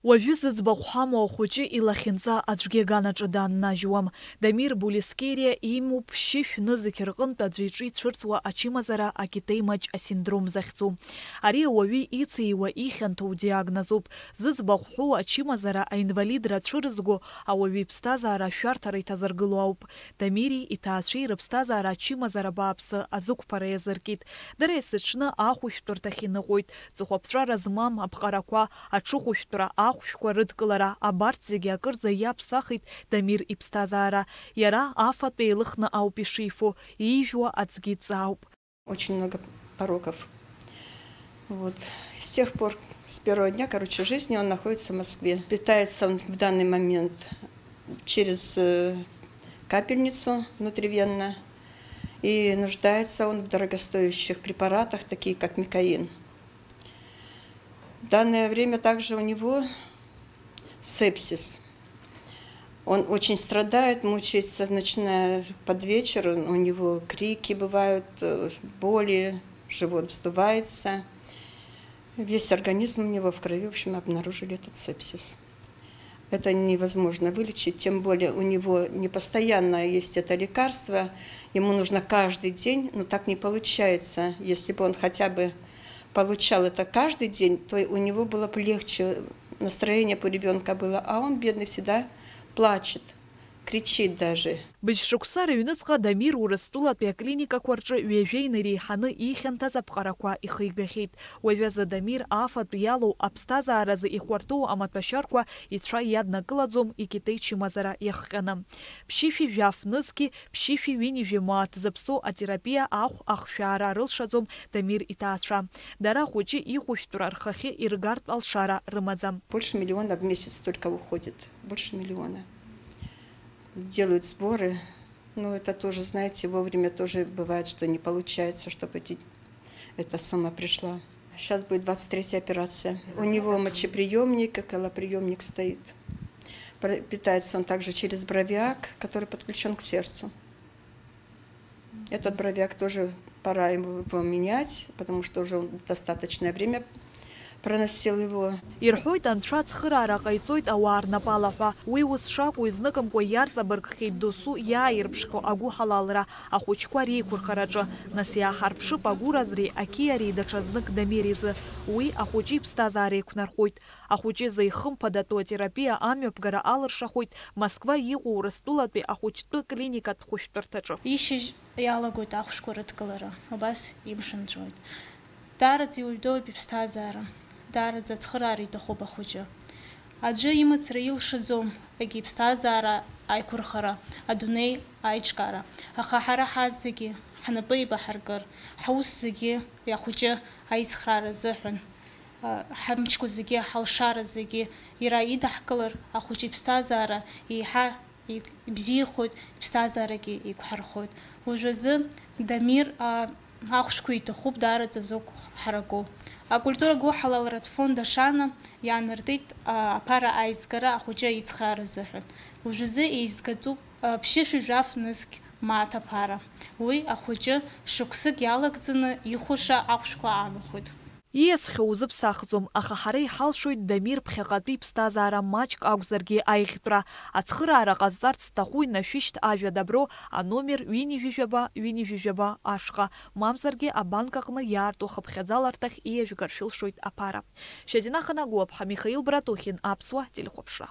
Уажәы зыӡбахә ҳамоу ахәыҷы илахьынҵа аӡәгьы аганаҿы дааннажьуам. Дамир Булискериа имоуп ԥшьышә нызықь рҟынтә аӡәы иҿы ицәырҵуа ачымазара акитеимаҷ асиндром захьӡу. Ари ауаҩы ицеиуа ихьанҭоу диагнозуп. Зыӡбахә ҳәоу ачымазара аинвалидра ацәырызго ауаҩы иԥсҭазаара ашәарҭара иҭазыргыло ауп. Дамири иҭаацәеи рыԥсҭазаара ачымазара бааԥсы азықәԥара иазыркит. Дара есыҽны ахәышәтәырҭахь иныҟәоит. Ҵыхәаԥҵәара змам аԥҟарақәа, аҽыхәышәтәра, ахәшәқәа рыдкылара абарҭ зегьы акырӡа иаԥсахит Дамир иԥсҭазаара. Иара афатә еилыхны ауп ишифо, иижәуа аӡгьы ҵаауп. Очень много пороков. Вот. С тех пор, с первого дня, жизни он находится в Москве. Питается он в данный момент через капельницу внутривенно. И нуждается он в дорогостоящих препаратах, такие как микоин. В данное время также у него сепсис. Он очень страдает, мучается, начиная под вечер. У него крики бывают, боли, живот вздувается. Весь организм у него в крови, в общем, обнаружили этот сепсис. Это невозможно вылечить, тем более у него не постоянно есть это лекарство. Ему нужно каждый день, но так не получается. Если бы он хотя бы получал это каждый день, то у него было бы легче, настроение у ребенка было, а он, бедный, всегда плачет, кричит даже. Быжьшықәса рыҩныҵҟа Дамир Урыстәылатәи аклиникақәа рҿы ҩажәеины иреиҳаны ихьанҭаз аԥҟарақәа ихы игахьеит. Уажәазы Дамир афатә иалоу аԥсҭазааразы ихәарҭоу амаҭәашьарқәа ицәа иаднакылаӡом икитеи чымазара иахҟьаны. Ԥшьышәи жәаф-нызқьи, ԥшьышәи ҩынҩажәи мааҭ зыԥсоу атерапиа ахә ахшәаара рылшаӡом Дамир иҭаацәа. Дара ахәыҷы ихәышәтәра рхахьы иргартә алшара рымаӡам. Больше миллиона в месяц только уходит. Больше миллиона. Делают сборы, но это тоже, знаете, вовремя тоже бывает, что не получается, чтобы эта сумма пришла. Сейчас будет 23-я операция. У него мочеприемник, колоприемник стоит. Питается он также через бровиак, который подключен к сердцу. Этот бровиак тоже пора его менять, потому что уже он достаточное время проносил его. Ирҳәоит анцәа цхыраара ҟаиҵоит ауаа рнапала. Уи ус шакәу изныкымкәа иарҵабыргхеит досу иааирԥшхьо агәы ҳалалра ахәыҷқәа реиқәырхараҿы. Нас иааҳарԥшып агәыразреи ақьиареи даҽа знык Дамир изы. Уи ахәыҷы иԥсҭазаара еиқәнархоит. Ахәыҷы изы ихымԥадатәу атерапиа амҩаԥгара алыршахоит Москва иҟоу Урыстәылатәи ахәыҷтәы клиникатә хәышәтәырҭаҿы. Ишьыжь иалагоит ахәшәқәа рыдкылара. Убас имшынҵәоит. Даараӡа иуаҩдоуп иԥсҭазаара. Даараӡа ацхыраара иҭахуп ахәыҷы. Аӡәы имыцра илшаӡом егьи иԥсҭазаара аиқәырхара, адунеи аиҿкаара. Аха ҳара ҳаз зегьы ҳнапы еибаҳаркыр, ҳус зегьы ахәыҷы аицхраара азыҳәан, ҳамчқәа зегьы, ҳалшара зегьы иара идаҳкылар, ахәыҷы иԥсҭазаара еиҳа ибзиахоит, иԥсҭазаарагьы еиқәҳархоит. Уажәазы Дамир ахәшәқәа иҭахуп даараӡа зықә ҳараку. Акультура гәыҳалалратә фонд ашана иаанартит аԥара аизгара ахәыҷы аицхраара азыҳәан. Уажәазы еизгатәуп ԥшьышәи жәаф-нызқь мааҭ аԥара. Уи ахәыҷы шықәсык иалагӡаны ихәаша ахәшәқәа аанахәоит. Ииасхьоу узыԥсахӡом, аха ҳара иҳалшоит Дамир ԥхьаҟатәи иԥсҭазаара маҷк акәзаргьы аиӷьтәра. Ацхыраара ҟазҵарц зҭаху инашәышьҭ ажәа дабро аномер ҩынҩажәижәаба ашҟа. Мамзаргьы абанк аҟны иаарту хыԥхьаӡаларҭахь ииажәгаршәылшоит аԥара. Шьазина Ханагәыаԥҳа, Михаил Братухин, Аԥсуа телехәаԥшра.